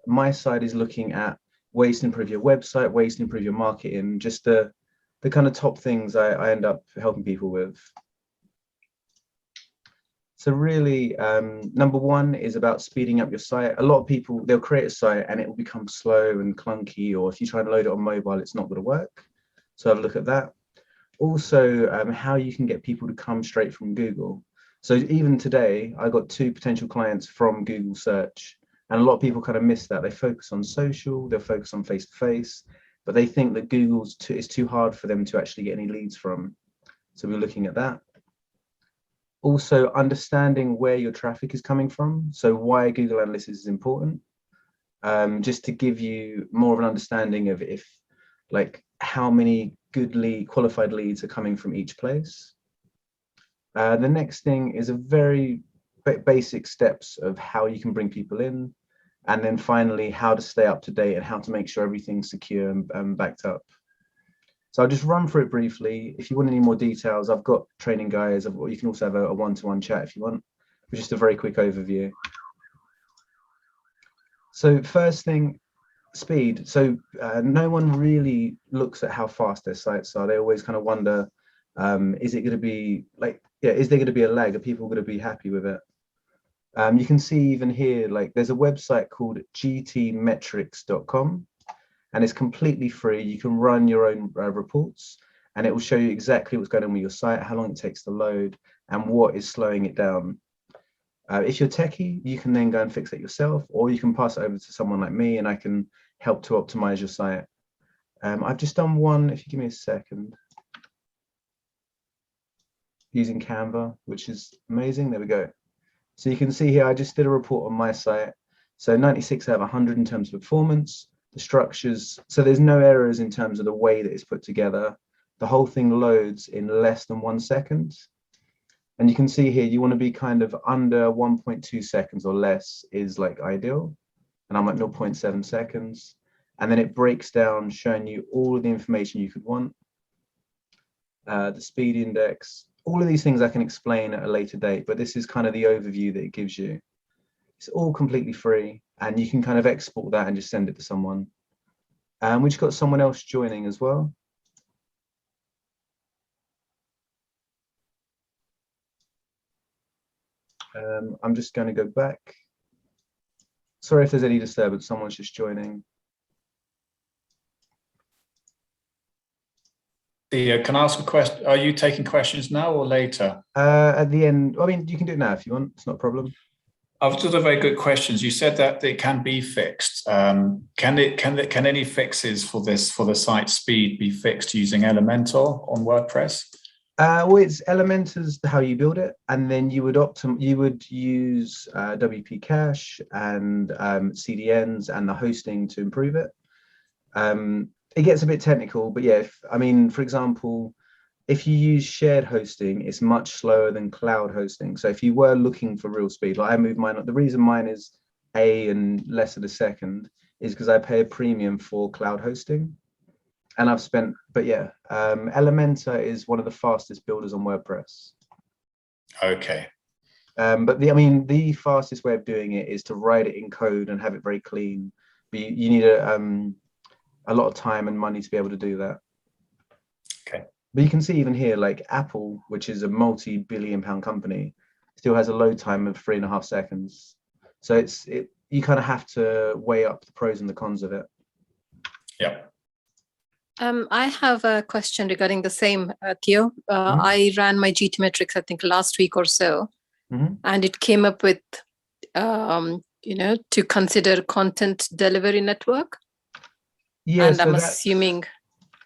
my side is looking at ways to improve your website, ways to improve your marketing, just the kind of top things I end up helping people with. So really, number one is about speeding up your site. A lot of people, they'll create a site and it will become slow and clunky, or if you try and load it on mobile, it's not going to work. So have a look at that. Also, how you can get people to come straight from Google. So even today, I got 2 potential clients from Google search, and a lot of people kind of miss that. They focus on social, they'll focus on face-to-face, but they think that it's too hard for them to actually get any leads from. So we're looking at that. Also, understanding where your traffic is coming from. So why Google Analytics is important, just to give you more of an understanding of how many good qualified leads are coming from each place. The next thing is a very basic steps of how you can bring people in. And then finally, how to stay up to date and how to make sure everything's secure and backed up. So I'll just run through it briefly. If you want any more details, I've got training guides. You can also have a one-to-one chat if you want, but just a very quick overview. So first thing, speed. So no one really looks at how fast their sites are. They always kind of wonder, is it going to be is there going to be a lag? Are people going to be happy with it? You can see even here, there's a website called gtmetrics.com. and it's completely free. You can run your own reports and it will show you exactly what's going on with your site, how long it takes to load, and what is slowing it down. If you're techie, you can then go and fix it yourself, or you can pass it over to someone like me and I can help to optimize your site. I've just done one, if you give me a second, using Canva, which is amazing. There we go. So you can see here, I just did a report on my site. So 96 out of 100 in terms of performance. The structures, so there's no errors in terms of the way that it's put together. The whole thing loads in less than 1 second. And you can see here, you want to be kind of under 1.2 seconds or less is ideal. And I'm at 0.7 seconds. And then it breaks down, showing you all of the information you could want. The speed index, all of these things I can explain at a later date, but this is kind of the overview that it gives you. It's all completely free, and you can kind of export that and just send it to someone. We just got someone else joining as well. I'm just going to go back. Sorry if there's any disturbance, someone's just joining. Theo, can I ask a question? Are you taking questions now or later? At the end, I mean, you can do it now if you want, it's not a problem. I've just very good questions. You said that it can be fixed. Can any fixes for the site speed be fixed using Elementor on WordPress? Well, it's Elementor's how you build it, and then you would use WP Cache and CDNs and the hosting to improve it. It gets a bit technical, but yeah, for example, if you use shared hosting, it's much slower than cloud hosting. So if you were looking for real speed, I moved mine up. The reason mine is and less than a second is because I pay a premium for cloud hosting. And I've spent, but yeah, Elementor is one of the fastest builders on WordPress. Okay. But the fastest way of doing it is to write it in code and have it very clean. But you need a lot of time and money to be able to do that. Okay. But you can see even here, Apple, which is a multi-billion-pound company, still has a load time of 3.5 seconds. So you kind of have to weigh up the pros and the cons of it. Yeah. I have a question regarding the same, Theo. I ran my GT metrics, I think, last week or so, and it came up with, to consider content delivery network. Yeah, and so I'm assuming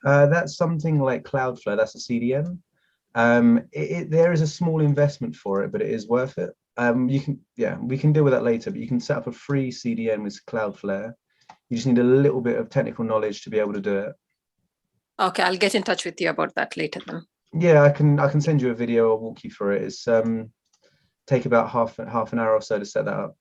that's something like Cloudflare. That's a CDN. There is a small investment for it, but it is worth it. We can deal with that later. But you can set up a free CDN with Cloudflare. You just need a little bit of technical knowledge to be able to do it. Okay, I'll get in touch with you about that later then. Yeah, I can send you a video. I'll walk you through it. It's take about half an hour or so to set that up.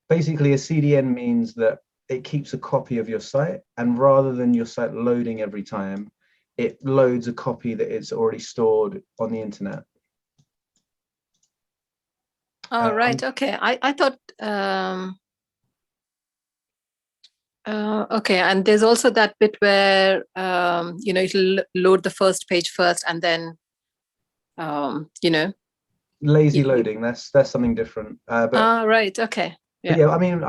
Basically, a CDN means that it keeps a copy of your site, and rather than your site loading every time, it loads a copy that it's already stored on the internet. All right. Okay. I thought Okay, and there's also that bit where it'll load the first page first, and then lazy loading. That's something different. Right. Okay. Yeah. I mean,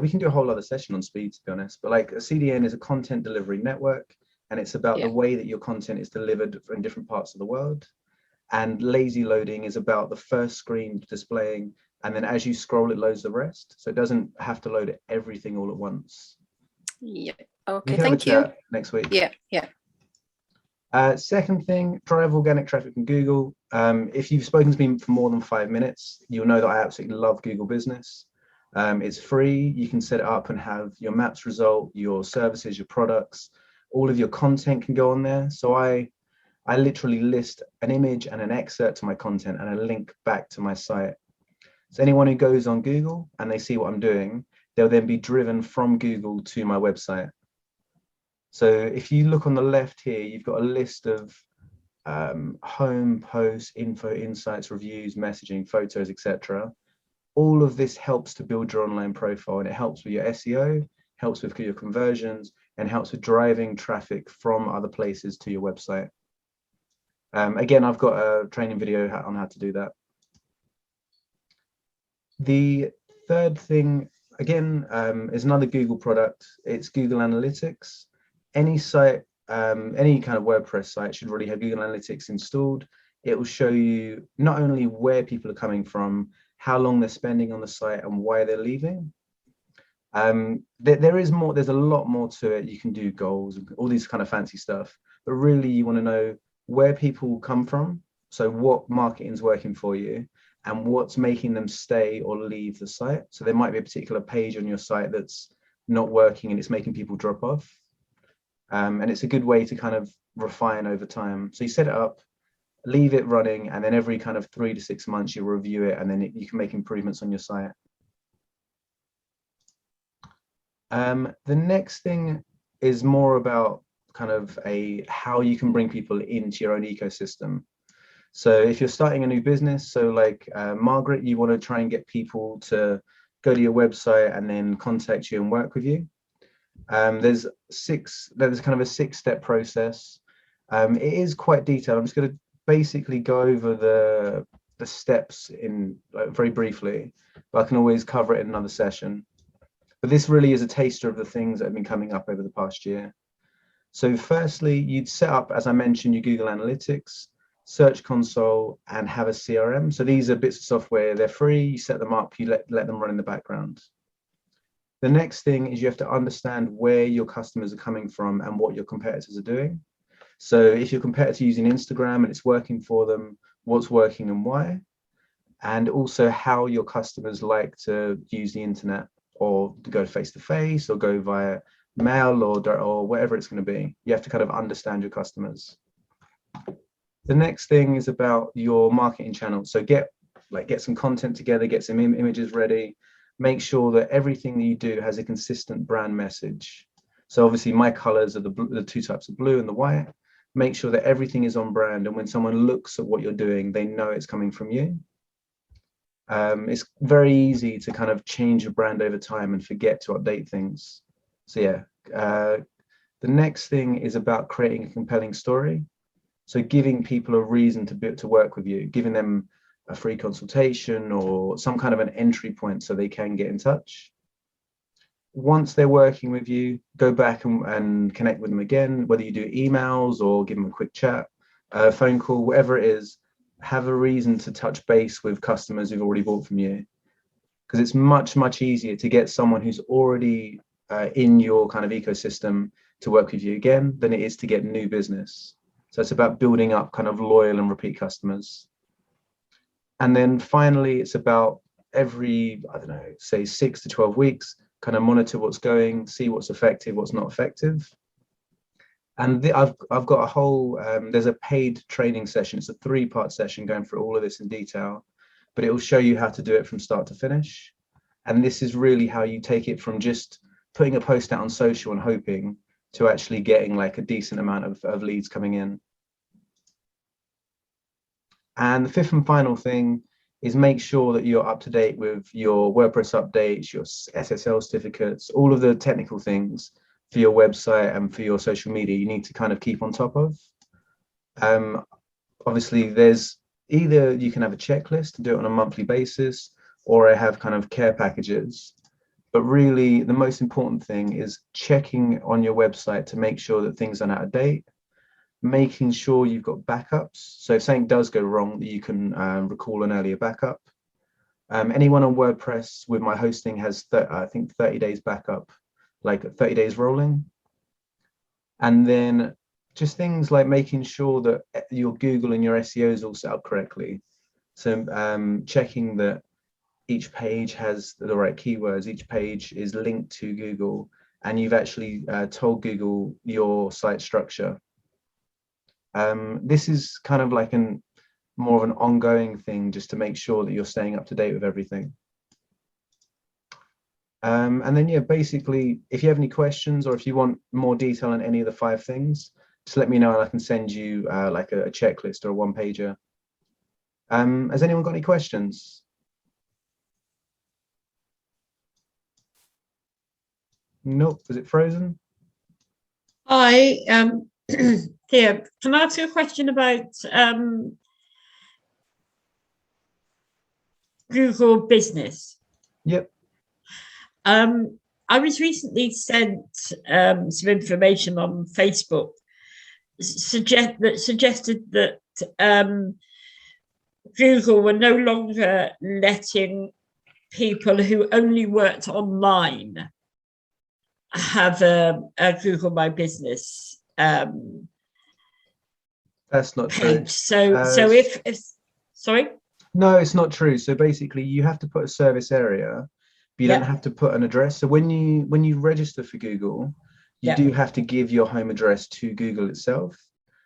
we can do a whole other session on speed, to be honest. But like a CDN is a content delivery network, and it's about the way that your content is delivered in different parts of the world. And lazy loading is about the first screen displaying, and then as you scroll, it loads the rest. So it doesn't have to load everything all at once. Yeah. Okay. Thank you. Next week. Yeah. Yeah. Second thing, drive organic traffic from Google. If you've spoken to me for more than 5 minutes, you'll know that I absolutely love Google Business. It's free. You can set it up and have your maps result, your services, your products, all of your content can go on there. So I literally list an image and an excerpt to my content and a link back to my site. So anyone who goes on Google and they see what I'm doing, they'll then be driven from Google to my website. So if you look on the left here, you've got a list of home, posts, info, insights, reviews, messaging, photos, etc. All of this helps to build your online profile, and it helps with your SEO, helps with your conversions, and helps with driving traffic from other places to your website. Again, I've got a training video on how to do that. The third thing, again, is another Google product. It's Google Analytics. Any site, any kind of WordPress site should really have Google Analytics installed. It will show you not only where people are coming from, how long they're spending on the site, and why they're leaving. There is more, there's a lot more to it. You can do goals and all these kind of fancy stuff, but really you want to know where people come from. So what marketing is working for you and what's making them stay or leave the site. So there might be a particular page on your site that's not working and it's making people drop off. And it's a good way to kind of refine over time. So you set it up, leave it running, and then every kind of 3 to 6 months you review it, and then you can make improvements on your site. The next thing is more about kind of how you can bring people into your own ecosystem. So if you're starting a new business, so like Margaret, you want to try and get people to go to your website and then contact you and work with you. There's kind of a 6-step process. It is quite detailed. I'm just going to basically go over the steps in very briefly, but I can always cover it in another session. But this really is a taster of the things that have been coming up over the past year. So firstly, you'd set up, as I mentioned, your Google Analytics, Search Console, and have a CRM. So these are bits of software, they're free, you set them up, you let them run in the background. The next thing is you have to understand where your customers are coming from and what your competitors are doing. So if your competitor using Instagram and it's working for them, what's working and why? And also how your customers like to use the internet, or to go face-to-face, or go via mail, or whatever it's going to be. You have to kind of understand your customers. The next thing is about your marketing channel. So get some content together, get some images ready, make sure that everything that you do has a consistent brand message. So obviously my colors are the 2 types of blue and the white. Make sure that everything is on brand, and when someone looks at what you're doing, they know it's coming from you. It's very easy to kind of change your brand over time and forget to update things. So yeah, the next thing is about creating a compelling story. So giving people a reason to work with you, giving them a free consultation or some kind of an entry point so they can get in touch. Once they're working with you, go back and connect with them again, whether you do emails or give them a quick chat, phone call, whatever it is. Have a reason to touch base with customers who've already bought from you, because it's much easier to get someone who's already in your kind of ecosystem to work with you again than it is to get new business. So it's about building up kind of loyal and repeat customers. And then finally, it's about every, I don't know, say 6 to 12 weeks, kind of monitor what's going, see what's effective, what's not effective. And I've got a whole, there's a paid training session. It's a 3-part session going through all of this in detail, but it will show you how to do it from start to finish. And this is really how you take it from just putting a post out on social and hoping to actually getting like a decent amount of leads coming in. And the 5th and final thing is make sure that you're up to date with your WordPress updates, your SSL certificates, all of the technical things for your website and for your social media. You need to kind of keep on top of. Obviously, there's either you can have a checklist and do it on a monthly basis, or I have kind of care packages. But really, the most important thing is checking on your website to make sure that things aren't out of date, making sure you've got backups. So if something does go wrong, that you can recall an earlier backup. Anyone on WordPress with my hosting has, I think, 30 days backup, like 30 days rolling. And then just things like making sure that your Google and your SEO is all set up correctly. So checking that each page has the right keywords, each page is linked to Google, and you've actually told Google your site structure. This is kind of like more of an ongoing thing, just to make sure that you're staying up to date with everything. And then, yeah, basically, if you have any questions or if you want more detail on any of the 5 things, just let me know and I can send you like a checklist or a one-pager. Has anyone got any questions? Nope. Is it frozen? Hi, Theo, can I ask you a question about Google Business? Yep. I was recently sent some information on Facebook suggested that Google were no longer letting people who only worked online have a Google My Business That's not page. true. So if sorry? No, it's not true. So basically, you have to put a service area, but you don't have to put an address. So when you register for Google, you do have to give your home address to Google itself,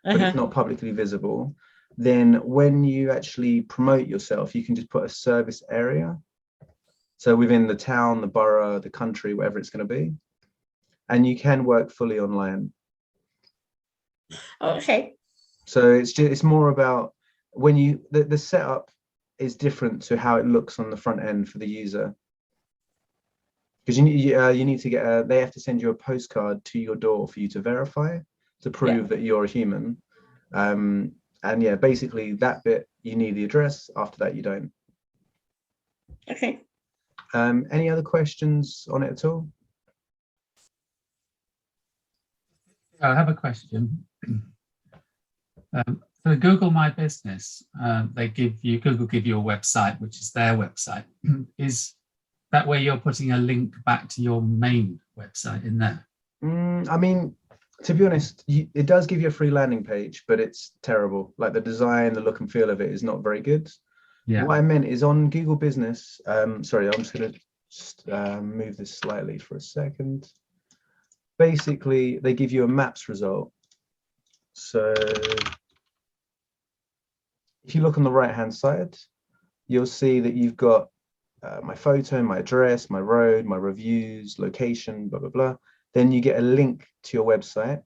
but it's not publicly visible. Then when you actually promote yourself, you can just put a service area. So within the town, the borough, the country, whatever it's going to be, and you can work fully online. Okay. So it's more about when the setup is different to how it looks on the front end for the user. Because you need to get they have to send you a postcard to your door for you to verify, to prove that you're a human. And yeah, basically that bit you need the address. After that, you don't. Okay. Any other questions on it at all? I have a question. For Google My Business, Google give you a website, which is their website. Is that where you're putting a link back to your main website in there? I mean, to be honest, it does give you a free landing page, but it's terrible. Like the design, the look and feel of it is not very good. Yeah. What I meant is on Google Business, sorry, I'm just going to move this slightly for a second. Basically, they give you a maps result. So if you look on the right-hand side, you'll see that you've got my photo, my address, my road, my reviews, location, blah, blah, blah. Then you get a link to your website.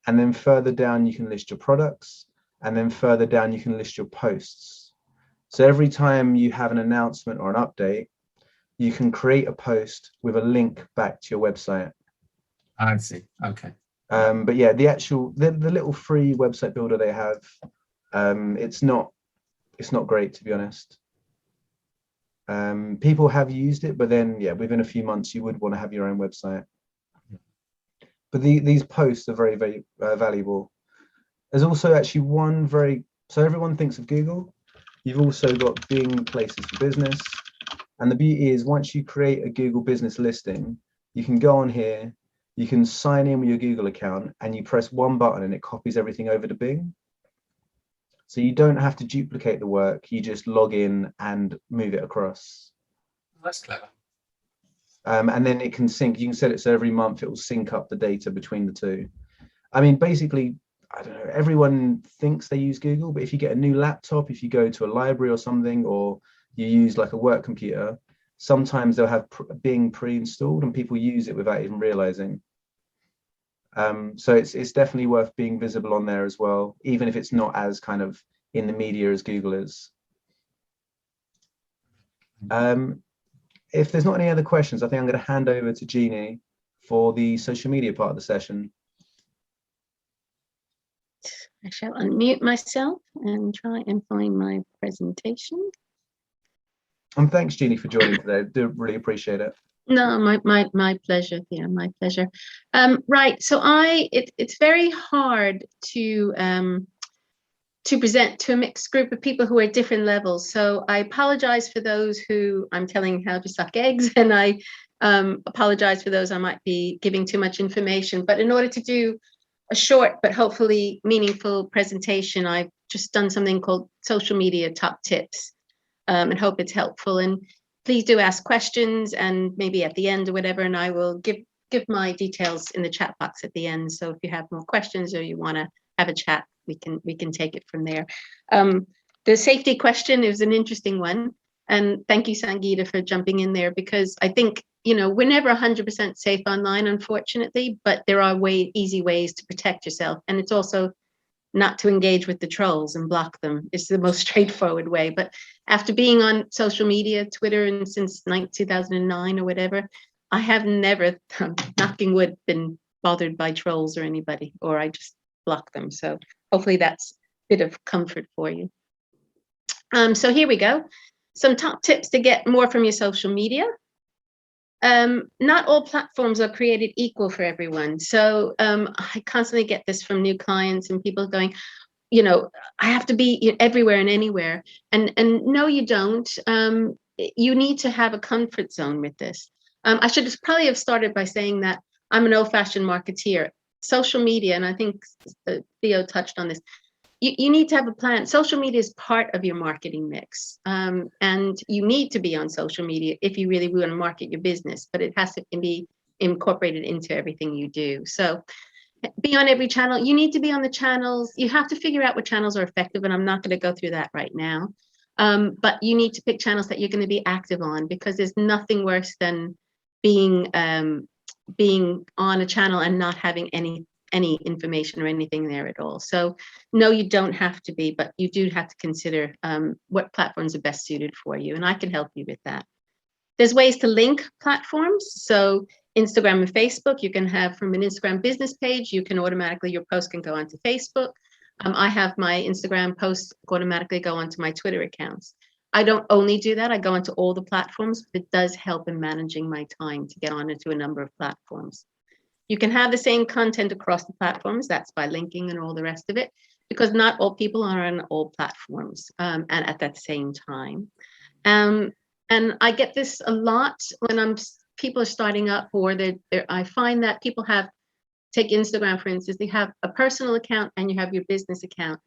And then further down, you can list your products. And then further down, you can list your posts. So every time you have an announcement or an update, you can create a post with a link back to your website. I see. Okay. But yeah, the little free website builder they have, it's not great, to be honest. People have used it, but then yeah, within a few months you would want to have your own website. But these posts are very, very valuable. There's also actually so everyone thinks of Google. You've also got Bing Places for Business. And the beauty is once you create a Google business listing, you can go on here, you can sign in with your Google account and you press one button and it copies everything over to Bing. So you don't have to duplicate the work, you just log in and move it across. That's clever. And then it can sync, you can set it so every month it will sync up the data between the two. I mean, basically, I don't know, everyone thinks they use Google, but if you get a new laptop, if you go to a library or something, or you use like a work computer, sometimes they'll have Bing pre-installed and people use it without even realizing. So it's definitely worth being visible on there as well, even if it's not as kind of in the media as Google is. If there's not any other questions, I think I'm going to hand over to Jeannie for the social media part of the session. I shall unmute myself and try and find my presentation. And thanks, Jeannie, for joining today. Do really appreciate it. No, my pleasure, Theo, my pleasure. Right, so it's very hard to present to a mixed group of people who are at different levels. So I apologize for those who I'm telling how to suck eggs, and I apologize for those I might be giving too much information. But in order to do a short but hopefully meaningful presentation, I've just done something called social media top tips, and hope it's helpful. And please do ask questions, and maybe at the end or whatever, and I will give my details in the chat box at the end. So if you have more questions or you want to have a chat, we can take it from there. The safety question is an interesting one, and thank you, Sangeeta, for jumping in there, because I think, you know, we're never 100% safe online, unfortunately, but there are easy ways to protect yourself, and it's also not to engage with the trolls and block them. It's the most straightforward way. But after being on social media, Twitter, and since 2009 or whatever, I have never, knocking wood, been bothered by trolls or anybody, or I just block them. So hopefully that's a bit of comfort for you. So here we go. Some top tips to get more from your social media. Not all platforms are created equal for everyone. So I constantly get this from new clients and people going, you know, I have to be everywhere and anywhere. And no, you don't. You need to have a comfort zone with this. I should probably have started by saying that I'm an old-fashioned marketeer. Social media, and I think Theo touched on this, you need to have a plan. Social media is part of your marketing mix, and you need to be on social media if you really want to market your business, but it has to be incorporated into everything you do. So be on every channel. You need to be on the channels. You have to figure out what channels are effective, and I'm not going to go through that right now. But you need to pick channels that you're going to be active on, because there's nothing worse than being on a channel and not having any information or anything there at all. So no, you don't have to be, but you do have to consider what platforms are best suited for you, and I can help you with that. There's ways to link platforms. So Instagram and Facebook, you can have from an Instagram business page, you can automatically, your post can go onto Facebook. I have my Instagram posts automatically go onto my Twitter accounts. I don't only do that, I go into all the platforms, but it does help in managing my time to get onto a number of platforms. You can have the same content across the platforms, that's by linking and all the rest of it, because not all people are on all platforms and at that same time. And I get this a lot when people are starting up, or I find that people take Instagram, for instance, they have a personal account and you have your business account.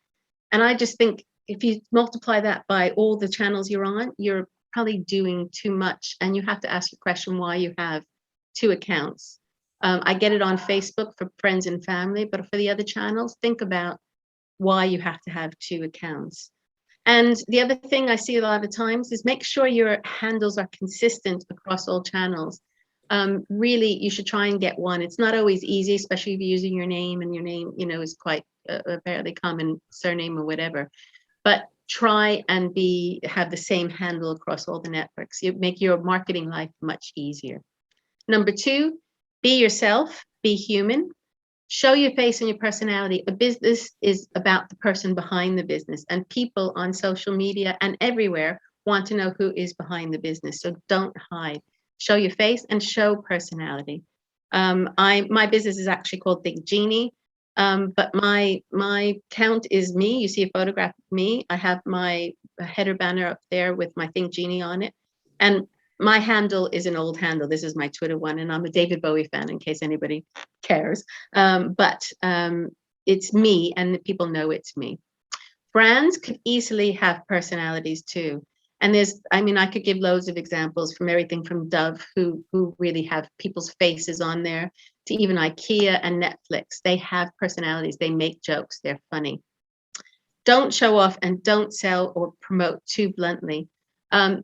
And I just think if you multiply that by all the channels you're on, you're probably doing too much. And you have to ask the question why you have two accounts. I get it on Facebook for friends and family, but for the other channels, think about why you have to have two accounts. And the other thing I see a lot of times is make sure your handles are consistent across all channels. Really, you should try and get one. It's not always easy, especially if you're using your name, and your name, you know, is quite a fairly common surname or whatever. But try and have the same handle across all the networks. You make your marketing life much easier. Number 2, be yourself, be human, show your face and your personality. A business is about the person behind the business, and people on social media and everywhere want to know who is behind the business. So don't hide. Show your face and show personality. My business is actually called Think Jeannie, but my account is me. You see a photograph of me. I have my header banner up there with my Think Jeannie on it, and my handle is an old handle. This is my Twitter one, and I'm a David Bowie fan in case anybody cares. But it's me, and people know it's me. Brands could easily have personalities too. And I could give loads of examples, from everything from Dove, who really have people's faces on there, to even IKEA and Netflix. They have personalities, they make jokes, they're funny. Don't show off and don't sell or promote too bluntly.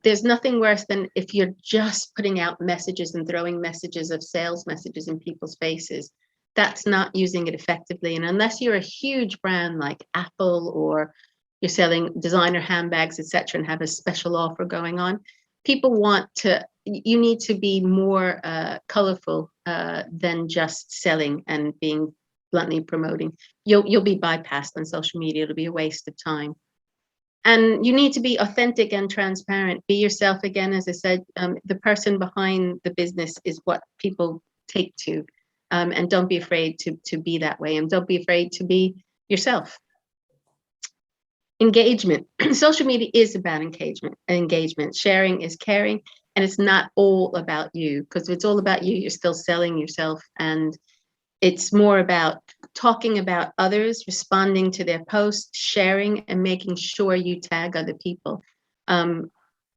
There's nothing worse than if you're just putting out messages and throwing messages of sales messages in people's faces. That's not using it effectively. And unless you're a huge brand like Apple, or you're selling designer handbags, etc., and have a special offer going on, people want to, you need to be more colorful than just selling and being bluntly promoting. You'll be bypassed on social media. It'll be a waste of time. And you need to be authentic and transparent. Be yourself again. As I said, the person behind the business is what people take to. And don't be afraid to be that way. And don't be afraid to be yourself. Engagement. Social media is about engagement. Sharing is caring. And it's not all about you, because if it's all about you, you're still selling yourself. And it's more about talking about others, responding to their posts, sharing, and making sure you tag other people.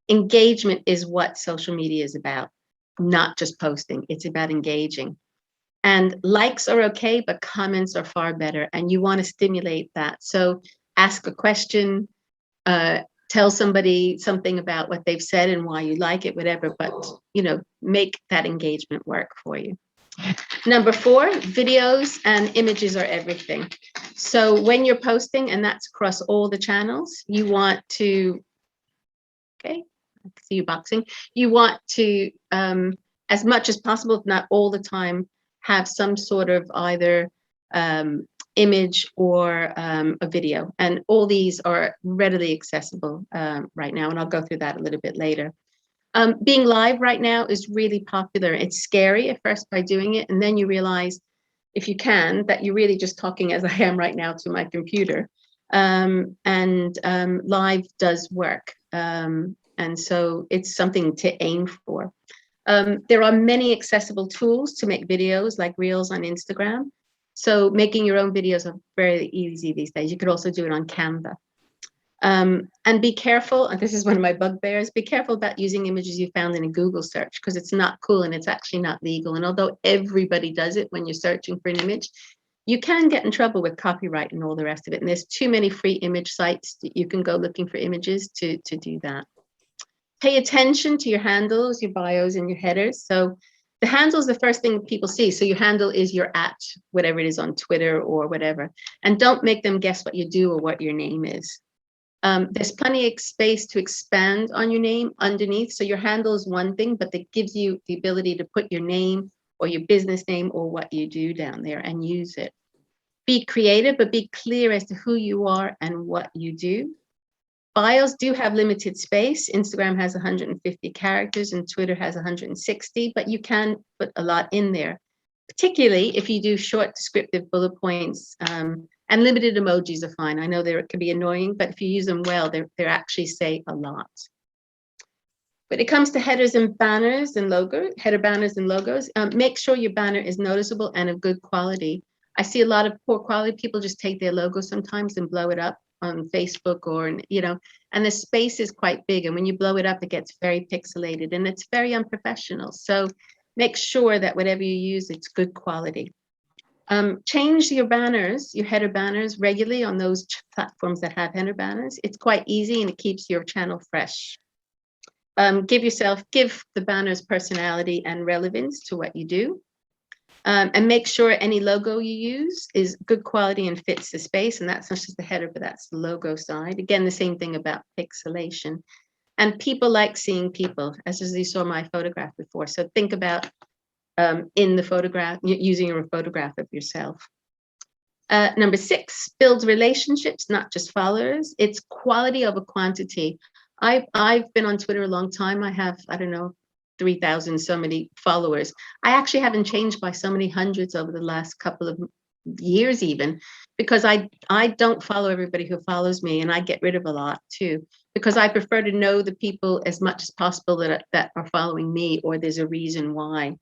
Engagement is what social media is about, not just posting. It's about engaging. And likes are okay, but comments are far better. And you want to stimulate that. So ask a question, tell somebody something about what they've said and why you like it, whatever, but, you know, make that engagement work for you. Number 4, videos and images are everything. So when you're posting, and that's across all the channels, you want to, okay, I see you boxing. You want to, as much as possible, if not all the time, have some sort of either image or a video. And all these are readily accessible right now. And I'll go through that a little bit later. Being live right now is really popular. It's scary at first by doing it. And then you realize, if you can, that you're really just talking as I am right now to my computer. Live does work. And so it's something to aim for. There are many accessible tools to make videos, like Reels on Instagram. So making your own videos are very easy these days. You could also do it on Canva. And be careful, and this is one of my bugbears, be careful about using images you found in a Google search, because it's not cool and it's actually not legal. And although everybody does it when you're searching for an image, you can get in trouble with copyright and all the rest of it. And there's too many free image sites that you can go looking for images to do that. Pay attention to your handles, your bios, and your headers. So the handle is the first thing people see. So your handle is your @ whatever it is on Twitter or whatever. And don't make them guess what you do or what your name is. There's plenty of space to expand on your name underneath. So your handle is one thing, but that gives you the ability to put your name or your business name or what you do down there and use it. Be creative, but be clear as to who you are and what you do. Bios do have limited space. Instagram has 150 characters and Twitter has 160, but you can put a lot in there, particularly if you do short descriptive bullet points. And limited emojis are fine. I know they can be annoying, but if you use them well, they actually say a lot. When it comes to headers and banners and logos, header banners and logos, make sure your banner is noticeable and of good quality. I see a lot of poor quality people just take their logo sometimes and blow it up on Facebook or, you know, and the space is quite big. And when you blow it up, it gets very pixelated and it's very unprofessional. So make sure that whatever you use, it's good quality. Change your banners, your header banners regularly on those platforms that have header banners. It's quite easy and it keeps your channel fresh. Give the banners personality and relevance to what you do. And make sure any logo you use is good quality and fits the space. And that's not just the header, but that's the logo side. Again, the same thing about pixelation. And people like seeing people, as you saw my photograph before. So think about in the photograph, using a photograph of yourself. Number 6, build relationships, not just followers. It's quality over quantity. I've been on Twitter a long time. I have, I don't know, 3,000 so many followers. I actually haven't changed by so many hundreds over the last couple of years even, because I don't follow everybody who follows me, and I get rid of a lot too, because I prefer to know the people as much as possible that are following me, or there's a reason why.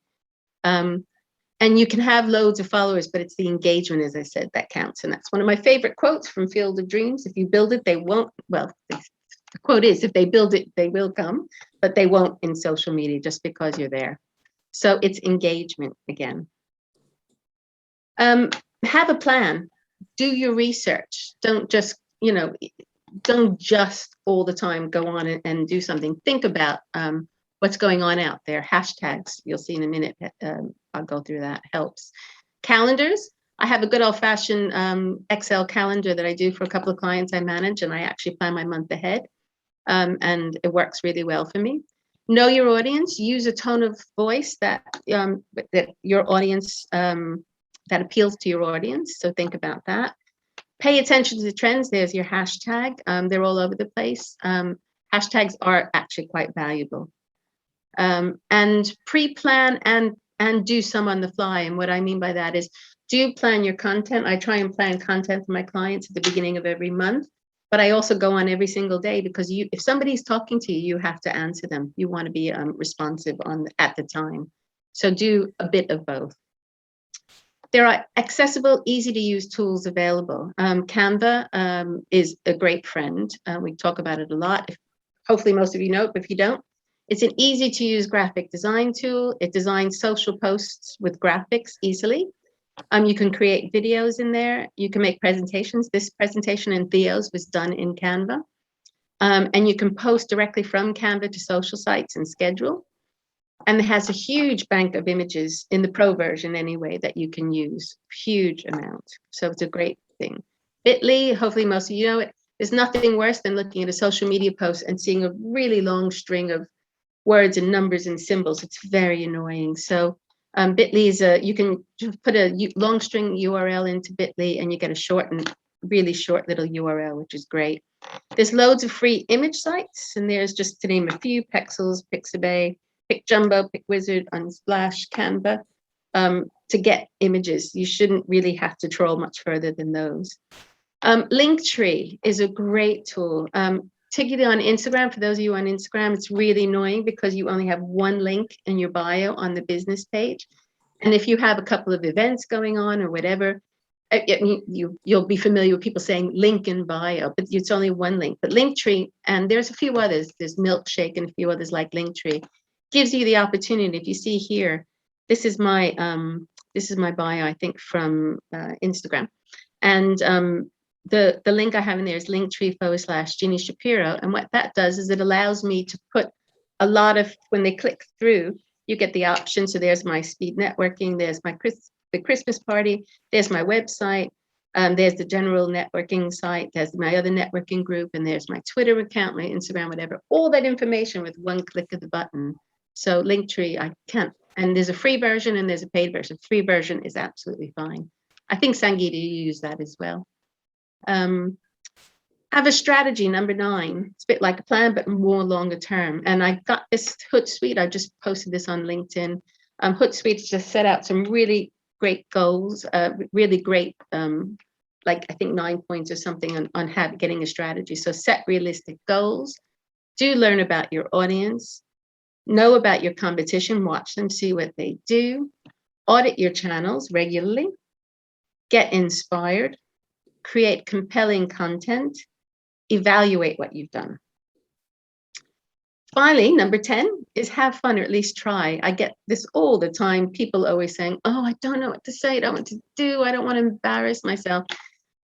And you can have loads of followers, but it's the engagement, as I said, that counts. And that's one of my favorite quotes from Field of Dreams. If you build it, they won't. Well, the quote is, if they build it, they will come, but they won't in social media just because you're there. So it's engagement again. Have a plan. Do your research. Don't just, don't just all the time go on and do something. Think about what's going on out there. Hashtags, you'll see in a minute. I'll go through that. Helps. Calendars. I have a good old-fashioned Excel calendar that I do for a couple of clients I manage, and I actually plan my month ahead. And it works really well for me. Know your audience, use a tone of voice that your audience, that appeals to your audience. So think about that. Pay attention to the trends. There's your hashtag. They're all over the place. Hashtags are actually quite valuable. And pre-plan and do some on the fly. And what I mean by that is, do plan your content. I try and plan content for my clients at the beginning of every month, but I also go on every single day, because if somebody's talking to you, you have to answer them. You want to be responsive at the time. So do a bit of both. There are accessible, easy to use tools available. Canva is a great friend. We talk about it a lot. Hopefully most of you know it, but if you don't, it's an easy to use graphic design tool. It designs social posts with graphics easily. You can create videos in there. You can make presentations. This presentation in Theo's was done in Canva. And you can post directly from Canva to social sites and schedule. And it has a huge bank of images in the pro version anyway that you can use, huge amount. So it's a great thing. Bitly, hopefully most of you know it. There's nothing worse than looking at a social media post and seeing a really long string of words and numbers and symbols. It's very annoying. So Bitly is you can put a long string URL into Bitly and you get a short and really short little URL, which is great. There's loads of free image sites, and there's, just to name a few, Pexels, Pixabay, PicJumbo, PicWizard, Unsplash, Canva, to get images. You shouldn't really have to troll much further than those. Linktree is a great tool. Particularly on Instagram, for those of you on Instagram, it's really annoying because you only have one link in your bio on the business page. And if you have a couple of events going on or whatever, you'll be familiar with people saying link in bio, but it's only one link. But Linktree, and there's a few others, there's Milkshake and a few others like Linktree, gives you the opportunity. If you see here, this is my bio, I think, from Instagram. And the link I have in there is linktree/Jeannie Shapiro. And what that does is it allows me to put a lot of, when they click through, you get the option. So there's my speed networking, there's my the Christmas party, there's my website, there's the general networking site, there's my other networking group, and there's my Twitter account, my Instagram, whatever, all that information with one click of the button. So Linktree, I can't, and there's a free version and there's a paid version. Free version is absolutely fine. I think Sangeeta, you use that as well. Have a strategy, number 9. It's a bit like a plan, but more longer term. And I got this Hootsuite. I just posted this on LinkedIn. Hootsuite just set out some really great goals, really great, like I think 9 points or something on how getting a strategy. So set realistic goals. Do learn about your audience. Know about your competition. Watch them, see what they do. Audit your channels regularly. Get inspired. Create compelling content. Evaluate what you've done. Finally, number 10 is have fun, or at least try. I get this all the time. People always saying, oh, I don't know what to say. I don't know what to do. I don't want to embarrass myself.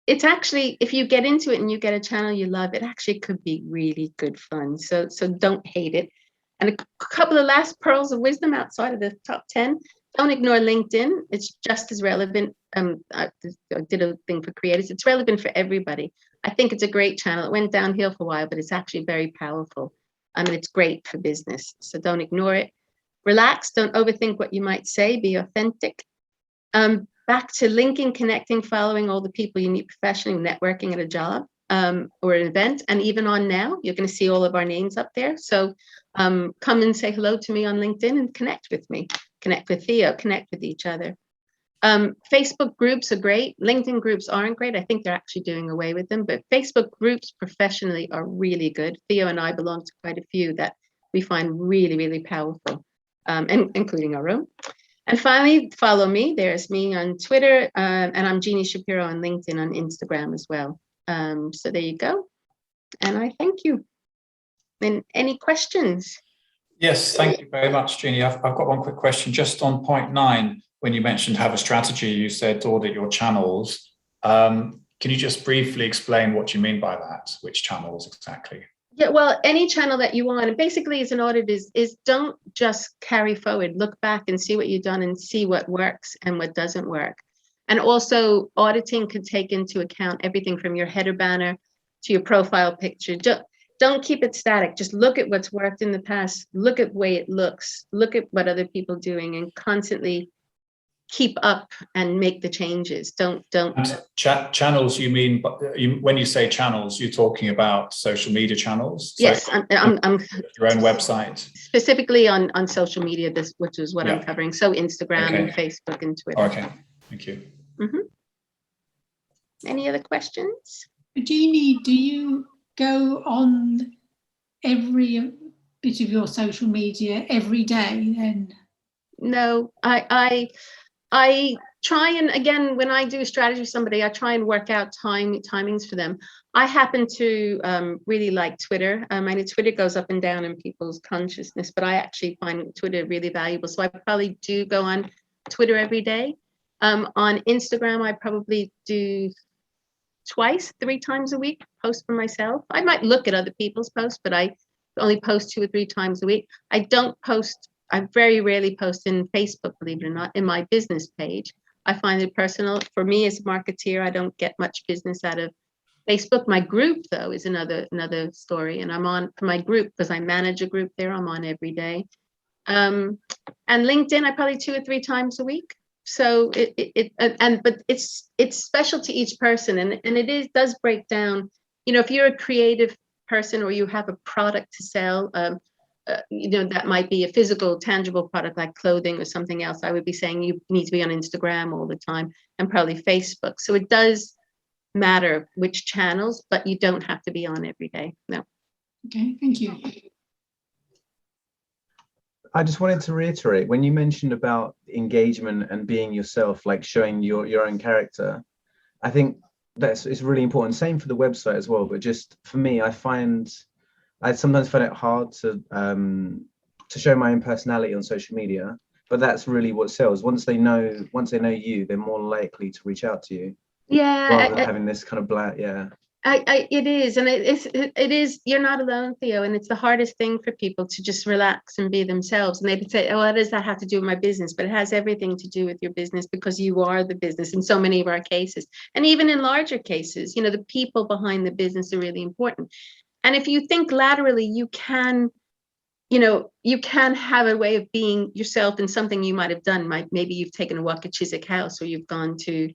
It's actually, if you get into it and you get a channel you love, it actually could be really good fun. So don't hate it. And a couple of last pearls of wisdom outside of the top 10. Don't ignore LinkedIn. It's just as relevant. I did a thing for creators. It's relevant for everybody. I think it's a great channel. It went downhill for a while, but it's actually very powerful. I mean, it's great for business. So don't ignore it. Relax. Don't overthink what you might say. Be authentic. Back to linking, connecting, following all the people you meet professionally, networking at a job or an event. And even on now, you're going to see all of our names up there. So come and say hello to me on LinkedIn and connect with me. Connect with Theo, connect with each other. Facebook groups are great. LinkedIn groups aren't great. I think they're actually doing away with them, but Facebook groups professionally are really good. Theo and I belong to quite a few that we find really, really powerful, and including our own. And finally, follow me. There's me on Twitter, and I'm Jeannie Shapiro on LinkedIn, on Instagram as well. So there you go. And I thank you. And any questions? Yes, thank you very much, Jeannie. I've got one quick question just on point 9. When you mentioned have a strategy, you said audit your channels. Can you just briefly explain what you mean by that? Which channels exactly? Yeah, well, any channel that you want. And basically, as an audit is don't just carry forward. Look back and see what you've done and see what works and what doesn't work. And also, auditing could take into account everything from your header banner to your profile picture. don't keep it static. Just look at what's worked in the past. Look at the way it looks. Look at what other people are doing, and constantly keep up and make the changes. Don't. Channels, you mean, when you say channels, you're talking about social media channels? Yes, so I'm your own website. Specifically on social media, which is what I'm covering. So Instagram and Facebook and Twitter. Okay, thank you. Any other questions? Jeannie, do you go on every bit of your social media every day then? No, I try, and again, when I do a strategy with somebody, I try and work out timings for them. I happen to really like Twitter. I know Twitter goes up and down in people's consciousness, but I actually find Twitter really valuable. So I probably do go on Twitter every day. On Instagram, I probably do 3 times a week, post for myself. I might look at other people's posts, but I only post 2 or 3 times a week. I very rarely post in Facebook, believe it or not, in my business page. I find it personal. For me as a marketeer, I don't get much business out of Facebook. My group, though, is another story. And I'm on for my group because I manage a group there. I'm on every day. And LinkedIn, I probably 2 or 3 times a week. So but it's special to each person, and it does break down. You know, if you're a creative person or you have a product to sell, you know, that might be a physical, tangible product like clothing or something else. I would be saying you need to be on Instagram all the time and probably Facebook. So it does matter which channels, but you don't have to be on every day. No. Okay, thank you. I just wanted to reiterate, when you mentioned about engagement and being yourself, like showing your own character, I think it's really important. Same for the website as well, but just for me, I sometimes find it hard to show my own personality on social media, but that's really what sells. Once they know you, they're more likely to reach out to you. Yeah. Rather than having this kind of bland, yeah. It is, and it is. You're not alone, Theo, and it's the hardest thing for people to just relax and be themselves. And they would say, "Oh, what does that have to do with my business?" But it has everything to do with your business, because you are the business in so many of our cases, and even in larger cases. You know, the people behind the business are really important. And if you think laterally, you can have a way of being yourself in something you might have done. Maybe you've taken a walk at Chiswick House, or you've gone to,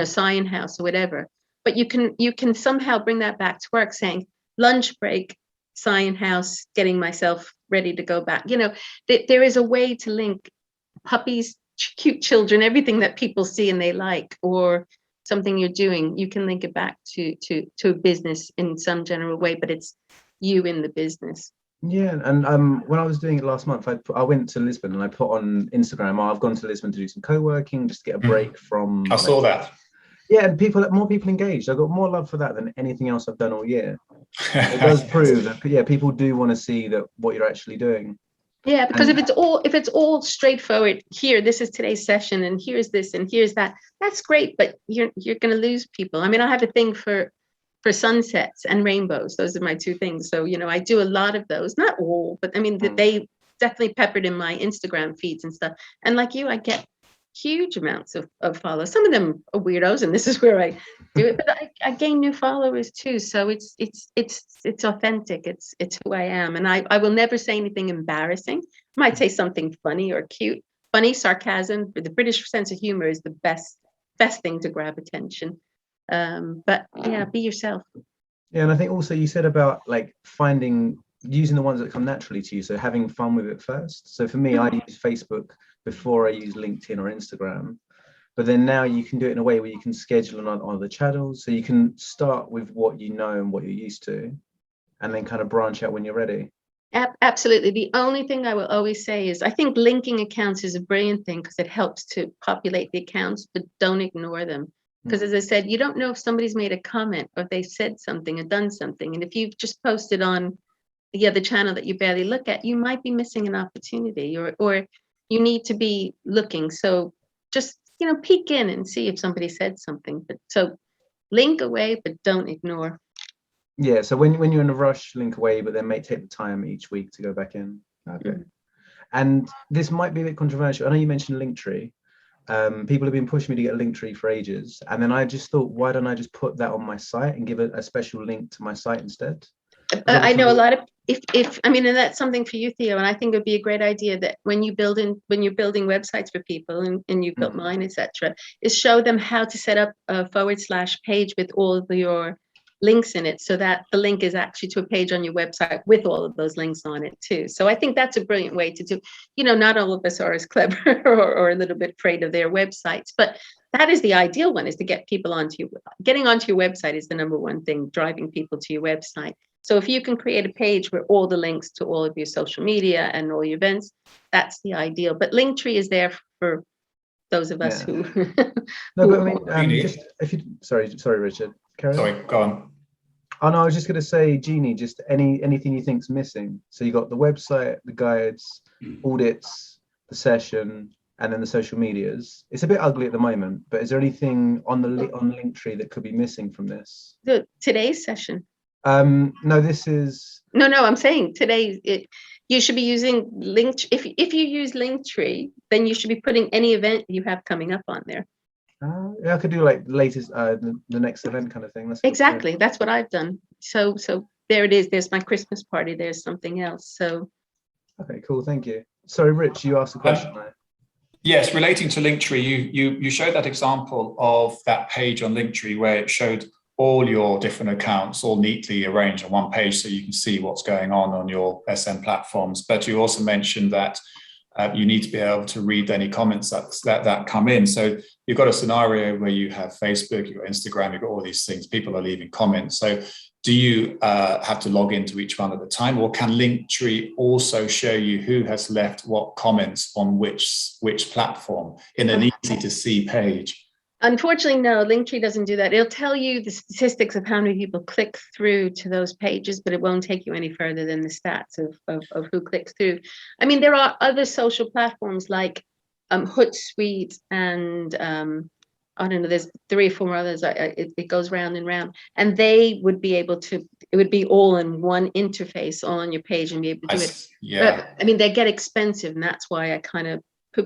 Sion House or whatever. But you can somehow bring that back to work, saying lunch break, Sion House, getting myself ready to go back. There is a way to link puppies, cute children, everything that people see and they like, or something you're doing. You can link it back to a business in some general way, but it's you in the business. Yeah, and when I was doing it last month, I went to Lisbon and I put on Instagram, I've gone to Lisbon to do some co-working, just to get a break from. I saw that. Yeah, and more people engaged. I got more love for that than anything else I've done all year. It does prove that people do want to see that what you're actually doing. Yeah, because if it's all straightforward, here, this is today's session, and here's this and here's that, that's great, but you're going to lose people. I mean, I have a thing for sunsets and rainbows. Those are my 2 things. So, I do a lot of those, not all, but I mean, they definitely peppered in my Instagram feeds and stuff. And like you, I get huge amounts of followers. Some of them are weirdos, and this is where I do it, but I gain new followers too. So it's authentic. It's who I am. And I will never say anything embarrassing. I might say something funny or cute. Funny, sarcasm, the British sense of humor is the best thing to grab attention. But yeah, be yourself. Yeah, and I think also you said about like using the ones that come naturally to you, so having fun with it first. So for me, I use Facebook before I use LinkedIn or Instagram, but then now you can do it in a way where you can schedule on other channels, so you can start with what you know and what you're used to, and then kind of branch out when you're ready. Absolutely. The only thing I will always say is I think linking accounts is a brilliant thing because it helps to populate the accounts, but don't ignore them. Because as I said, you don't know if somebody's made a comment or they said something or done something. And if you've just posted on the other channel that you barely look at, you might be missing an opportunity, or you need to be looking. So just, peek in and see if somebody said something. But so link away, but don't ignore. Yeah, so when you're in a rush, link away, but then take the time each week to go back in. Okay. And this might be a bit controversial. I know you mentioned Linktree. People have been pushing me to get a Linktree for ages, and then I just thought, why don't I just put that on my site and give it a special link to my site instead? I know a lot of, if I mean, and that's something for you, Theo, and I think it would be a great idea that when you're building websites for people, and you've built mine, etc., is show them how to set up a / page with all of your links in it, so that the link is actually to a page on your website with all of those links on it too. So I think that's a brilliant way to do, not all of us are as clever or a little bit afraid of their websites, but that is the ideal one, is to get people getting onto your website is the number one thing, driving people to your website. So if you can create a page where all the links to all of your social media and all your events, that's the ideal. But Linktree is there for those of us who. No, but I mean, just if you, sorry, Richard. Sorry, go on. Oh no, I was just going to say, Jeannie, just anything you think's missing. So you got the website, the guides, audits, the session, and then the social medias. It's a bit ugly at the moment, but is there anything on Linktree that could be missing from this? Today's session. No, this is. No, I'm saying today you should be using Linktree. If you use Linktree, then you should be putting any event you have coming up on there. Yeah, I could do like the latest, the next event kind of thing. Exactly, that's what I've done. So there it is. There's my Christmas party. There's something else. So. Okay, cool. Thank you. Sorry, Rich, you asked a question there. Yes, relating to Linktree, you showed that example of that page on Linktree where it showed all your different accounts all neatly arranged on one page so you can see what's going on your SM platforms. But you also mentioned that you need to be able to read any comments that come in. So you've got a scenario where you have Facebook, you've got Instagram, you've got all these things, people are leaving comments. So do you have to log into each one at a time, or can Linktree also show you who has left what comments on which platform in an easy to see page? Unfortunately, no, Linktree doesn't do that. It'll tell you the statistics of how many people click through to those pages, but it won't take you any further than the stats of who clicks through. I mean, there are other social platforms like Hootsuite and I don't know, there's 3 or 4 others. It goes round and round, and they would be able to, it would be all in one interface, all on your page, and be able to do it. Yeah. But, I mean, they get expensive, and that's why I kind of,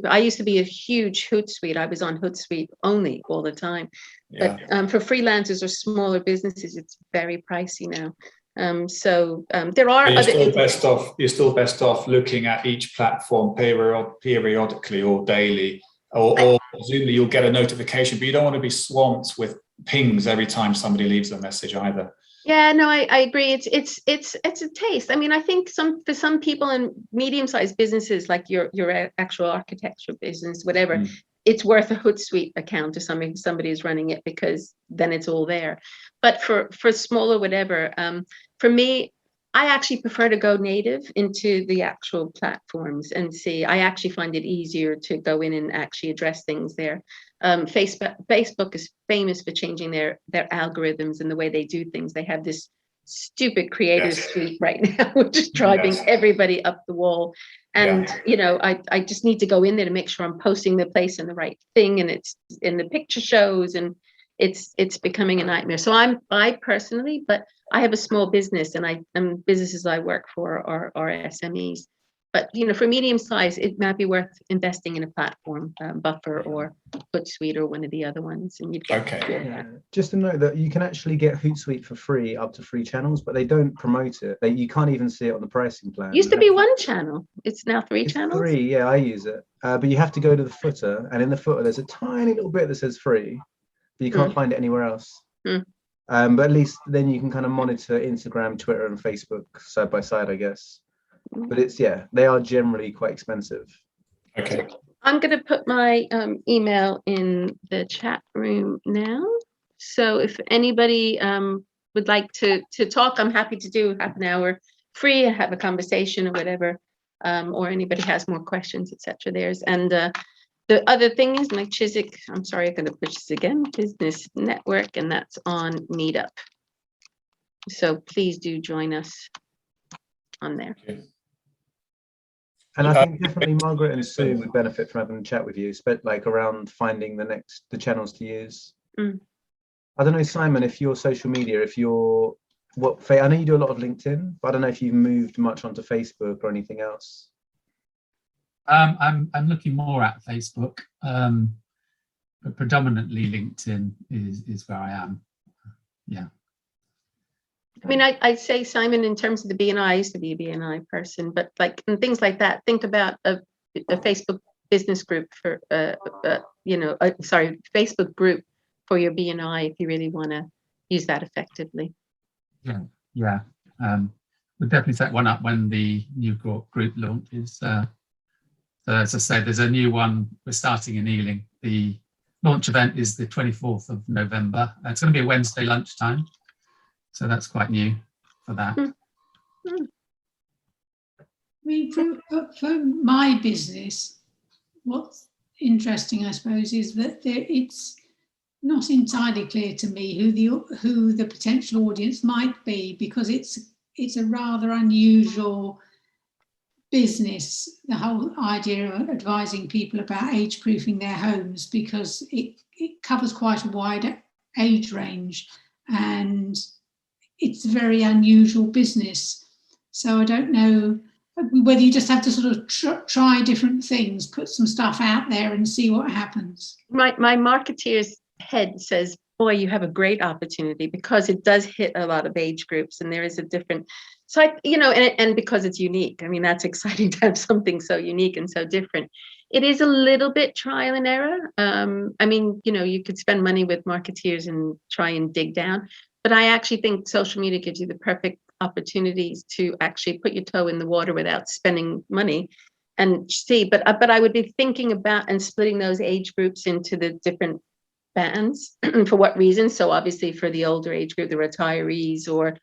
I used to be a huge Hootsuite. I was on Hootsuite only all the time. Yeah. But for freelancers or smaller businesses, it's very pricey now. There are you're still best off looking at each platform periodically or daily, or presumably you'll get a notification, but you don't want to be swamped with pings every time somebody leaves a message either. Yeah, no, I agree. It's a taste. I mean, I think for some people in medium-sized businesses, like your actual architecture business, whatever, it's worth a Hootsuite account if somebody is running it, because then it's all there. But for smaller whatever, for me, I actually prefer to go native into the actual platforms and see. I actually find it easier to go in and actually address things there. Facebook is famous for changing their algorithms and the way they do things. They have this stupid creator suite right now, which is driving everybody up the wall. And I just need to go in there to make sure I'm posting the place in the right thing, and it's in the picture shows, and it's becoming a nightmare. So I personally, but I have a small business, and businesses I work for are SMEs. But for medium size, it might be worth investing in a platform, Buffer or Hootsuite or one of the other ones. And you'd get Just to note that you can actually get Hootsuite for free, up to 3 channels, but they don't promote it. You can't even see it on the pricing plan. Used to be 1 channel. It's now 3 channels. 3, yeah, I use it. But you have to go to the footer, and in the footer there's a tiny little bit that says free, but you can't find it anywhere else. But at least then you can kind of monitor Instagram, Twitter, and Facebook side by side, I guess. But they are generally quite expensive. Okay. I'm going to put my email in the chat room now. So if anybody would like to talk, I'm happy to do half an hour free, have a conversation or whatever, or anybody has more questions, etc. There's, and the other thing is my Chiswick, I'm sorry, I'm going to push this again, Business Network, and that's on Meetup. So please do join us on there. Okay. And I think definitely Margaret and Sue would benefit from having a chat with you, like around finding the channels to use. I don't know, Simon, if your social media, I know you do a lot of LinkedIn, but I don't know if you've moved much onto Facebook or anything else. I'm looking more at Facebook, but predominantly LinkedIn is where I am. Yeah. I mean, I'd say, Simon, in terms of the BNI, I used to be a BNI person, but like, and things like that, think about a Facebook business group for, Facebook group for your BNI if you really want to use that effectively. Yeah. We'll definitely set one up when the new group launches. So as I say, there's a new one we're starting in Ealing. The launch event is the 24th of November. It's going to be a Wednesday lunchtime. So that's quite new for that. I mean, for my business, what's interesting, I suppose, is that it's not entirely clear to me who the potential audience might be, because it's a rather unusual business, the whole idea of advising people about age proofing their homes, because it covers quite a wide age range and it's a very unusual business. So I don't know whether you just have to sort of try different things, put some stuff out there and see what happens. My marketeer's head says, boy, you have a great opportunity, because it does hit a lot of age groups and there is a different, so and because it's unique. I mean, that's exciting to have something so unique and so different. It is a little bit trial and error. I mean, you could spend money with marketeers and try and dig down, but I actually think social media gives you the perfect opportunities to actually put your toe in the water without spending money and see. But I would be thinking about and splitting those age groups into the different bands. For what reason? So obviously for the older age group, the retirees or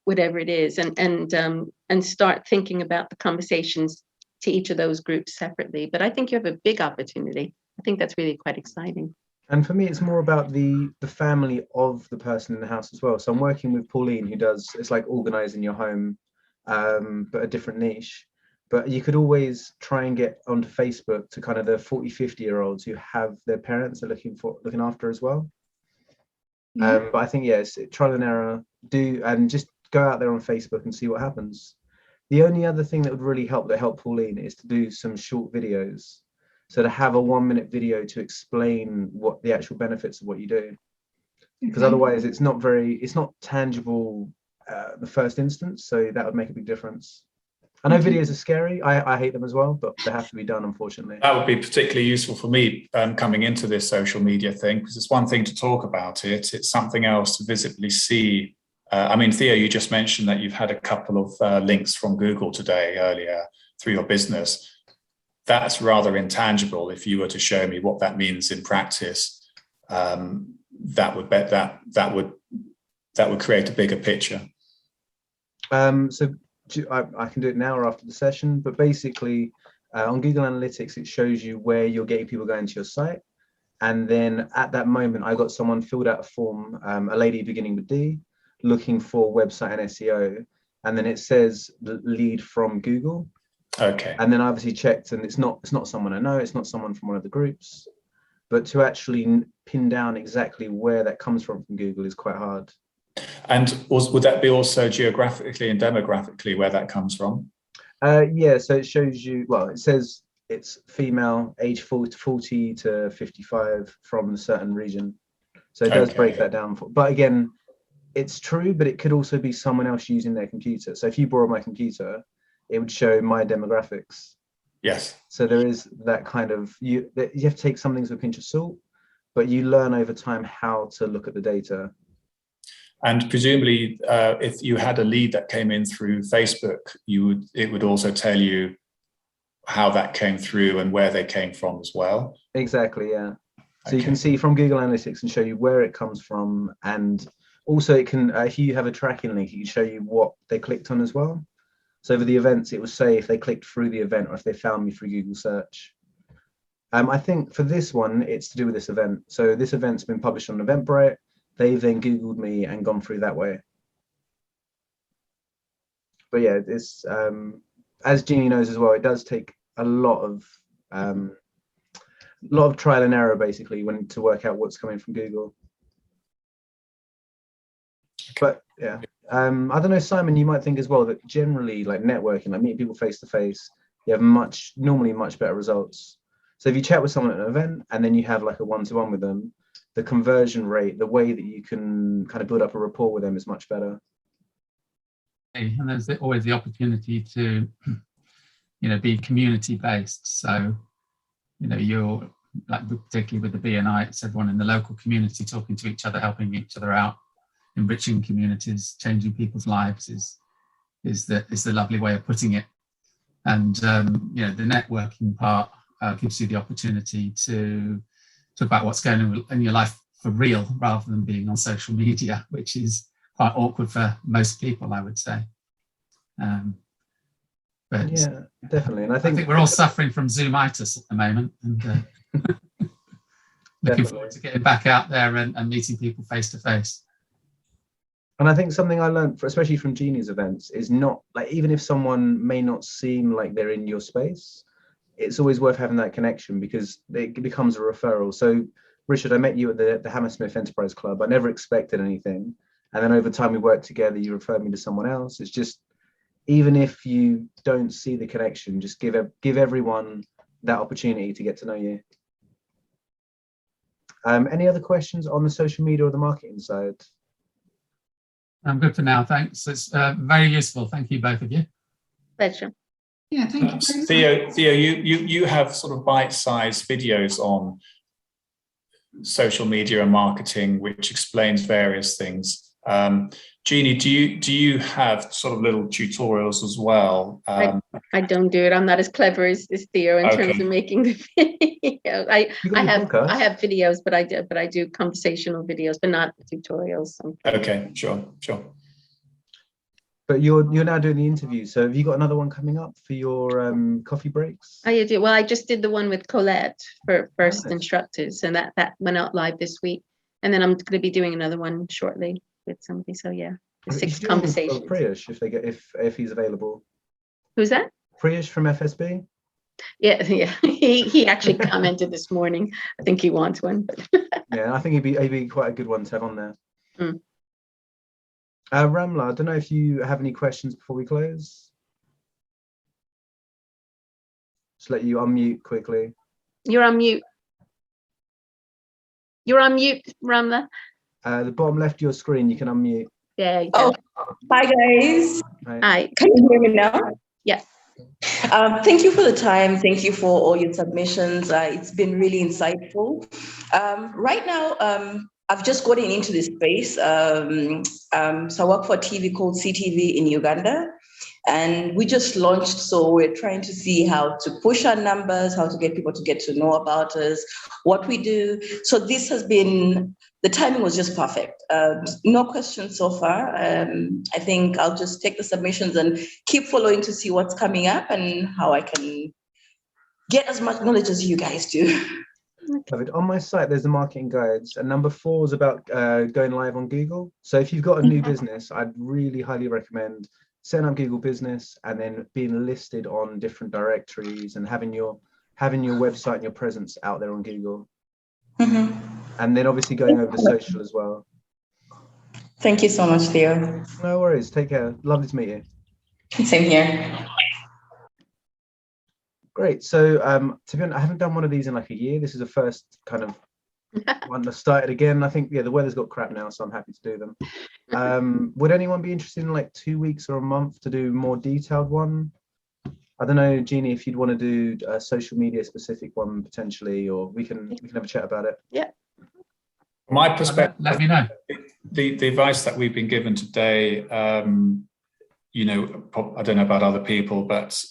whatever it is, and start thinking about the conversations to each of those groups separately. But I think you have a big opportunity. I think that's really quite exciting. And for me, it's more about the family of the person in the house as well. So I'm working with Pauline, who does, it's like organizing your home, but a different niche. But you could always try and get onto Facebook to kind of the 40, 50-year-olds who have their parents are looking after as well. But I think, yes, trial and error, and just go out there on Facebook and see what happens. The only other thing that would really help Pauline is to do some short videos. So to have a 1-minute video to explain what the actual benefits of what you do, because otherwise it's not tangible the first instance. So that would make a big difference. I know videos are scary. I hate them as well, but they have to be done, unfortunately. That would be particularly useful for me coming into this social media thing, because it's one thing to talk about it. It's something else to visibly see. I mean, Theo, you just mentioned that you've had a couple of links from Google today earlier through your business. That's rather intangible. If you were to show me what that means in practice, that would create a bigger picture. So I can do it now or after the session, but basically on Google Analytics, it shows you where you're getting people going to your site. And then at that moment, I got someone filled out a form, a lady beginning with D, looking for website and SEO. And then it says the lead from Google. Okay. And then I obviously checked, and it's not someone I know, it's not someone from one of the groups, but to actually pin down exactly where that comes from Google is quite hard. And would that be also geographically and demographically where that comes from? Yeah, so it shows you, well, it says it's female, age 40 to 55 from a certain region. So it does break that down. But again, it's true, but it could also be someone else using their computer. So if you borrow my computer, it would show my demographics. Yes. So there is that kind of, you have to take some things with a pinch of salt, but you learn over time how to look at the data. And presumably, if you had a lead that came in through Facebook, it would also tell you how that came through and where they came from as well. Exactly, yeah. So you can see from Google Analytics and show you where it comes from, and also it can, if you have a tracking link, it can show you what they clicked on as well. So for the events, it will say if they clicked through the event or if they found me through Google search. I think for this one, it's to do with this event. So this event's been published on Eventbrite. They've then Googled me and gone through that way. But yeah, it's as Jeannie knows as well, it does take a lot of trial and error basically to work out what's coming from Google. But yeah, I don't know, Simon, you might think as well that generally, like networking, like meeting people face to face, you have normally much better results. So if you chat with someone at an event and then you have like a one-to-one with them, the conversion rate, the way that you can kind of build up a rapport with them is much better. definitely. And there's always the opportunity to, be community based. So, you're like, particularly with the BNI, it's everyone in the local community talking to each other, helping each other out, enriching communities, changing people's lives is the lovely way of putting it. And the networking part gives you the opportunity to talk about what's going on in your life for real, rather than being on social media, which is quite awkward for most people, I would say. But yeah, definitely. And I think we're all suffering from Zoomitis at the moment, and looking forward to getting back out there and meeting people face to face. And I think something I learned, especially from Jeannie's events, is not like, even if someone may not seem like they're in your space, it's always worth having that connection, because it becomes a referral. So, Richard, I met you at the Hammersmith Enterprise Club. I never expected anything. And then over time we worked together, you referred me to someone else. It's just, even if you don't see the connection, just give everyone that opportunity to get to know you. Any other questions on the social media or the marketing side? I'm good for now, thanks. It's very useful. Thank you, both of you. Pleasure. Yeah, thank you. Theo, you have sort of bite-sized videos on social media and marketing, which explains various things. Jeannie, do you have sort of little tutorials as well? I don't do it. I'm not as clever as Theo in terms of making the videos. I have videos, but I do conversational videos, but not tutorials. Okay, sure. But you're now doing the interview, so have you got another one coming up for your coffee breaks? I do. Well, I just did the one with Colette for First Instructors, and that went out live this week. And then I'm going to be doing another one shortly with somebody. So yeah, the 6 conversations. Priyash, if he's available. Who's that? Priyash from FSB. Yeah. He actually commented this morning. I think he wants one. Yeah, I think he'd be quite a good one to have on there. Mm. Ramla, I don't know if you have any questions before we close. Just let you unmute quickly. You're on mute. You're on mute, Ramla. The bottom left of your screen, you can unmute. Yeah. You can. Hi guys. Hi. Can you hear me now? Yes. Thank you for the time. Thank you for all your submissions. It's been really insightful. Right now, I've just gotten into this space. So I work for a TV called CTV in Uganda, and we just launched. So we're trying to see how to push our numbers, how to get people to get to know about us, what we do. So this has been, the timing was just perfect. No questions so far. I think I'll just take the submissions and keep following to see what's coming up and how I can get as much knowledge as you guys do. On my site, there's the marketing guides, and number 4 is about going live on Google. So if you've got a new business, I'd really highly recommend setting up Google Business and then being listed on different directories and having your website and your presence out there on Google. And then obviously going over to social as well. Thank you so much, Theo. No worries. Take care. Lovely to meet you. Same here. Great. So to be honest, I haven't done one of these in like a year. This is the first kind of one that started again. I think, the weather's got crap now, so I'm happy to do them. Would anyone be interested in like 2 weeks or a month to do a more detailed one? I don't know, Jeannie, if you'd want to do a social media specific one potentially, or we can have a chat about it. Yeah. My perspective, let me know. The advice that we've been given today, I don't know about other people, but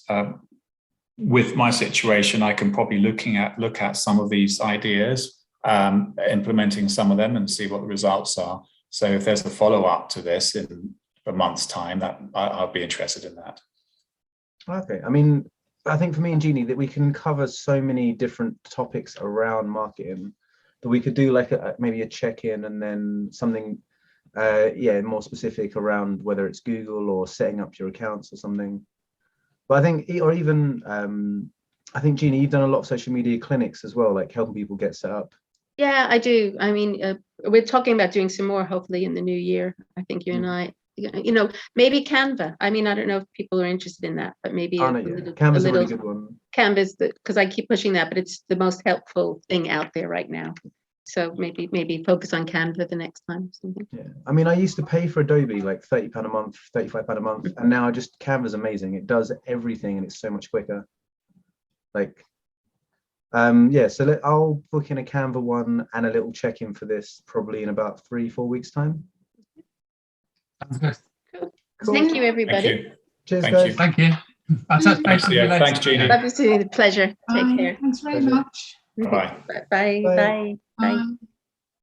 with my situation, I can probably look at some of these ideas, implementing some of them and see what the results are. So if there's a follow-up to this in a month's time, that I'll be interested in that. Okay. I mean, I think for me and Jeannie that we can cover so many different topics around marketing that we could do like maybe a check-in and then something more specific around whether it's Google or setting up your accounts or something. But I think, or even, I think, Jeannie, you've done a lot of social media clinics as well, like helping people get set up. Yeah, I do. I mean, we're talking about doing some more, hopefully in the new year. I think you and I, maybe Canva. I mean, I don't know if people are interested in that, but maybe Canva's a really good one. Canva's, because I keep pushing that, but it's the most helpful thing out there right now. So maybe focus on Canva the next time or something. Yeah, I mean, I used to pay for Adobe like £30 a month, £35 a month, and now just Canva's amazing. It does everything, and it's so much quicker. Like, yeah. So I'll book in a Canva one and a little check-in for this probably in about 3-4 weeks time. Sounds good. Cool. Thank you, everybody. Thank you. Cheers, Thank guys. you. Thank you. I'll touch base with you later. Thanks, Jeannie. Love to see you. Pleasure. Take Bye. care. Thanks very Pleasure. much. Bye. Bye. Bye. Bye. Bye. Bye.